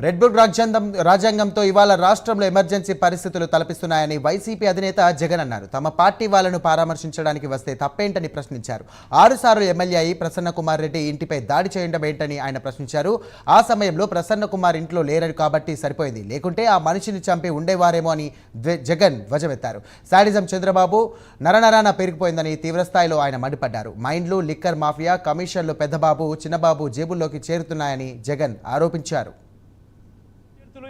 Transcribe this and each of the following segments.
Red book రాజ్యాంగంతో ఇవాళ రాష్ట్రంలో emergency పరిస్థితులు తలపిస్తున్నాయని వైసీపీ అధినేత జగన్ అన్నారు. తమ పార్టీ వాళ్ళను పరామర్శించడానికి వస్తే తప్పేంటని ప్రశ్నించారు. 6 సార్లు ఎమ్మెల్యే అయి ప్రసన్న కుమార్ రెడ్డి ఇంటిపై దాడి చేయడం ఏంటని ఆయన ప్రశ్నించారు. ఆ సమయంలో ప్రసన్న కుమార్ ఇంట్లో లేరని కాబట్టి సరిపోయింది, లేకుంటే ఆ మనిషిని చంపి ఉండేవారేమో అని జగన్ ధ్వజమెత్తారు. శాడిజం చంద్రబాబు నరనరాన పెరిగిపోయిందని తీవ్రస్థాయిలో ఆయన మండిపడ్డారు. మైండ్లు, లిక్కర్ మాఫియా, కమిషన్లు పెద్దబాబు చిన్నబాబు జేబుల్లోకి చేరుతున్నాయని జగన్ ఆరోపించారు.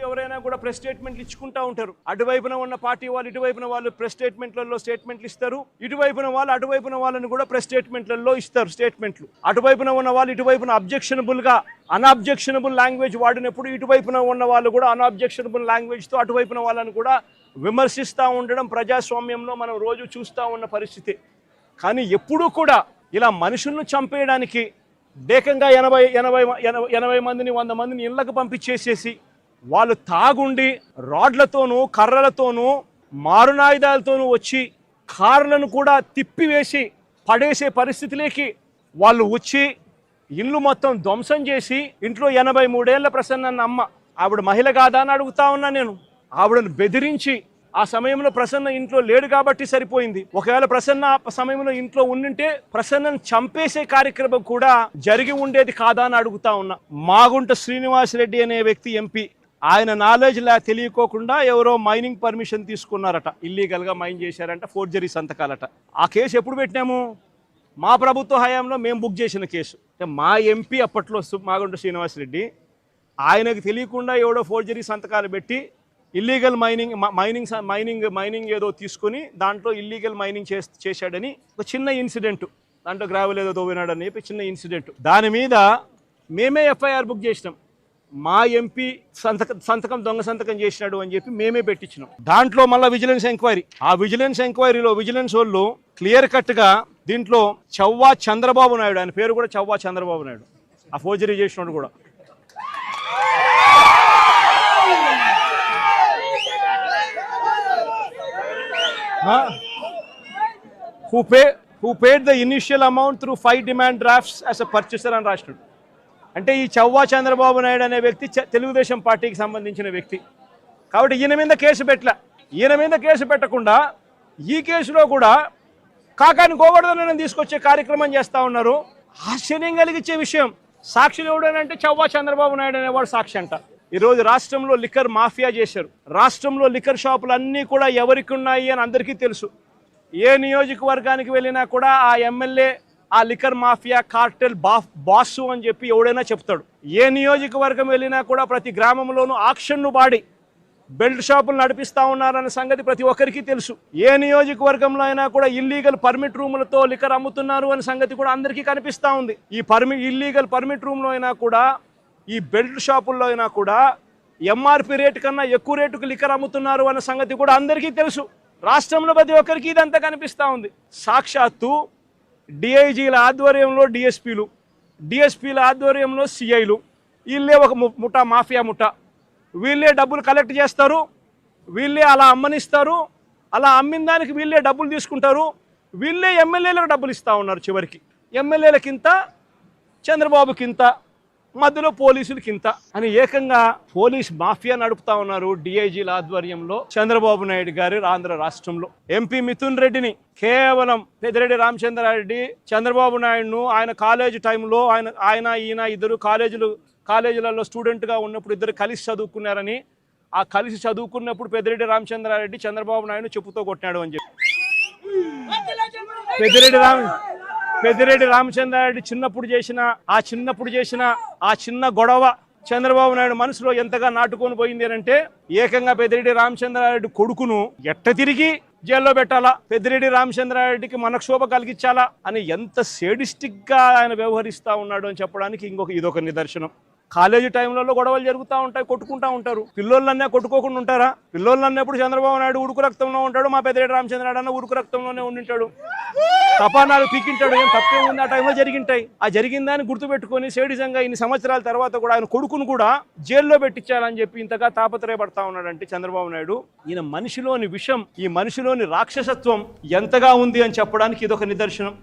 ఎవరైనా కూడా ప్రెస్ స్టేట్మెంట్లు ఇచ్చుకుంటా ఉంటారు. అటువైపున ఉన్న పార్టీ వాళ్ళు ఇటువైపున వాళ్ళు ప్రెస్ స్టేట్మెంట్లలో స్టేట్మెంట్లు ఇస్తారు. ఇటువైపున వాళ్ళు అటువైపున వాళ్ళని కూడా ప్రెస్ స్టేట్మెంట్లలో ఇస్తారు స్టేట్మెంట్లు. అటువైపున ఉన్న వాళ్ళు ఇటువైపున అన్అబ్జెక్షనబుల్ లాంగ్వేజ్ వాడినప్పుడు ఇటువైపున ఉన్న వాళ్ళు కూడా అన్అబ్జెక్షనబుల్ లాంగ్వేజ్తో అటువైపున వాళ్ళని కూడా విమర్శిస్తూ ఉండడం ప్రజాస్వామ్యంలో మనం రోజు చూస్తూ ఉన్న పరిస్థితి. కానీ ఎప్పుడూ కూడా ఇలా మనుషులను చంపేయడానికి ఏకంగా 80 మందిని 100 మందిని ఇళ్లకు పంపించేసేసి వాళ్ళు తాగుండి రాడ్లతోనూ కర్రలతోనూ మారునాయుధాలతోనూ వచ్చి కార్లను కూడా తిప్పివేసి పడేసే పరిస్థితిలోకి వాళ్ళు వచ్చి ఇల్లు మొత్తం ధ్వంసం చేసి ఇంట్లో 83 ఏళ్ల ప్రసన్న అమ్మ, ఆవిడ మహిళ కాదా అని అడుగుతా ఉన్నా నేను. ఆవిడను బెదిరించి ఆ సమయంలో ప్రసన్న ఇంట్లో లేడు కాబట్టి సరిపోయింది. ఒకవేళ ప్రసన్న సమయంలో ఇంట్లో ఉండింటే ప్రసన్నను చంపేసే కార్యక్రమం కూడా జరిగి ఉండేది కాదా అని అడుగుతా ఉన్నా. మాగుంట శ్రీనివాసరెడ్డి అనే వ్యక్తి ఎంపీ, ఆయన నాలెడ్జ్ తెలియకోకుండా ఎవరో మైనింగ్ పర్మిషన్ తీసుకున్నారట, ఇల్లీగల్గా మైన్ చేశారంట, ఫోర్జరీ సంతకాలట. ఆ కేసు ఎప్పుడు పెట్టినాము? మా ప్రభుత్వ హయాంలో మేము బుక్ చేసిన కేసు. మా ఎంపీ అప్పట్లో మాగుంట శ్రీనివాసరెడ్డి, ఆయనకు తెలియకుండా ఎవడో ఫోర్జరీ సంతకాలు పెట్టి ఇల్లీగల్ మైనింగ్ ఏదో తీసుకుని దాంట్లో ఇల్లీగల్ మైనింగ్ చేశాడని ఒక చిన్న ఇన్సిడెంట్, దాంట్లో గ్రావెల్ ఏదో తోవినాడని చెప్పి చిన్న ఇన్సిడెంట్, దాని మీద మేమే ఎఫ్ఐఆర్ బుక్ చేసినాం. మా ఎంపీ సంతకం దొంగ సంతకం చేసినాడు అని చెప్పి మేమే పెట్టించినాం. దాంట్లో మళ్ళీ విజిలెన్స్ ఎంక్వైరీ, ఆ విజిలెన్స్ ఎంక్వైరీలో విజిలెన్స్ వాళ్ళు క్లియర్ కట్గా దీంట్లో చవ్వా చంద్రబాబు నాయుడు, ఆయన పేరు కూడా చవ్వా చంద్రబాబు నాయుడు, ఆ ఫోర్జరీ చేసినాడు కూడా, who paid the initial amount through 5 demand drafts as a purchaser అని రాసినాడు. అంటే ఈ చవ్వా చంద్రబాబు నాయుడు అనే వ్యక్తి తెలుగుదేశం పార్టీకి సంబంధించిన వ్యక్తి కాబట్టి ఈయన మీద కేసు పెట్టకుండా ఈ కేసులో కూడా కాకాని గోవర్ధనని తీసుకొచ్చే కార్యక్రమం చేస్తూ ఉన్నారు. ఆశ్చర్యం కలిగించే విషయం, సాక్షులు ఎవడనంటే చవ్వా చంద్రబాబు నాయుడు అనేవాడు సాక్షి అంట. ఈరోజు రాష్ట్రంలో లిక్కర్ మాఫియా చేశారు. రాష్ట్రంలో లిక్కర్ షాపులు అన్నీ కూడా ఎవరికి ఉన్నాయి అని అందరికీ తెలుసు. ఏ నియోజకవర్గానికి వెళ్ళినా కూడా ఆ ఎమ్మెల్యే ఆ లిక్కర్ మాఫియా కార్టెల్ బాసు అని చెప్పి ఎవడైనా చెప్తాడు. ఏ నియోజకవర్గం వెళ్ళినా కూడా ప్రతి గ్రామంలోనూ ఆక్షన్ను బాడి బెల్ట్ షాపులు నడిపిస్తూ ఉన్నారన్న సంగతి ప్రతి ఒక్కరికి తెలుసు. ఏ నియోజకవర్గంలో అయినా కూడా ఇల్లీగల్ పర్మిట్ రూములతో లిక్కర్ అమ్ముతున్నారు అనే సంగతి కూడా అందరికీ కనిపిస్తూ ఉంది. ఈ ఇల్లీగల్ పర్మిట్ రూమ్లో అయినా కూడా, ఈ బెల్ట్ షాపుల్లో అయినా కూడా ఎంఆర్పి రేటు కన్నా ఎక్కువ రేటుకు లిక్కర్ అమ్ముతున్నారు అన్న సంగతి కూడా అందరికీ తెలుసు. రాష్ట్రంలో ప్రతి ఒక్కరికి ఇదంతా కనిపిస్తూ ఉంది. సాక్షాత్తు డిఐజీల ఆధ్వర్యంలో డిఎస్పీల ఆధ్వర్యంలో సిఐలు, వీళ్ళే ఒక మాఫియా ముఠా, వీళ్ళే డబ్బులు కలెక్ట్ చేస్తారు, వీళ్ళే అలా అమ్మనిస్తారు, అలా అమ్మిన దానికి వీళ్ళే డబ్బులు తీసుకుంటారు, వీళ్ళే ఎమ్మెల్యేలకు డబ్బులు ఇస్తూ ఉన్నారు. చివరికి ఎమ్మెల్యేలకింత, చంద్రబాబుకింత, మధ్యలో పోలీసులకింత అని ఏకంగా పోలీస్ మాఫియా నడుపుతా ఉన్నారు డిఐజీల ఆధ్వర్యంలో చంద్రబాబు నాయుడు గారి ఆంధ్ర రాష్ట్రంలో. ఎంపీ మిథున్ రెడ్డిని కేవలం పెద్దిరెడ్డి రామచంద్రారెడ్డి చంద్రబాబు నాయుడును ఆయన కాలేజీ టైంలో ఈయన ఇద్దరు కాలేజీలలో స్టూడెంట్గా ఉన్నప్పుడు ఇద్దరు కలిసి చదువుకున్నారని, ఆ కలిసి చదువుకున్నప్పుడు పెద్దిరెడ్డి రామచంద్రారెడ్డి చంద్రబాబు నాయుడు చెప్పుతో కొట్టినాడు అని చెప్పి పెద్దిరెడ్డి రామచంద్రారెడ్డి చిన్నప్పుడు చేసిన ఆ చిన్న గొడవ చంద్రబాబు నాయుడు మనసులో ఎంతగా నాటుకొని పోయింది అంటే ఏకంగా పెద్దిరెడ్డి రామచంద్రారెడ్డి కొడుకును ఎట్ట తిరిగి జైల్లో పెట్టాలా, పెద్దిరెడ్డి రామచంద్రారెడ్డికి మనక్షోభ కలిగించాలా అని ఎంత సేడిస్టిక్ గా ఆయన వ్యవహరిస్తా ఉన్నాడు అని చెప్పడానికి ఇదొక నిదర్శనం. కాలేజీ టైంలలో గొడవలు జరుగుతూ ఉంటాయి, కొట్టుకుంటూ ఉంటారు. పిల్లోళ్ళన్నా కొట్టుకోకుండా ఉంటారా? పిల్లోళ్ళన్నప్పుడు చంద్రబాబు నాయుడు ఉడుకు రక్తంలో ఉంటాడు, మా పెద్దిరెడ్డి రామచంద్రరాడు అన్న ఉడుకు రక్తంలోనే ఉండింటాడు, తపానాలు పీకింటాడు. ఏం తప్పే ఉంది? ఆ టైంలో జరిగింటాయి. ఆ జరిగిందని గుర్తుపెట్టుకొని సేడిజంగా ఇన్ని సంవత్సరాల తర్వాత కూడా ఆయన కొడుకును కూడా జైల్లో పెట్టించాలని చెప్పి ఇంతగా తాపత్రయపడతా ఉన్నాడంటే చంద్రబాబు నాయుడు. ఈయన మనిషిలోని విషం, ఈ మనిషిలోని రాక్షసత్వం ఎంతగా ఉంది అని చెప్పడానికి ఇదొక నిదర్శనం.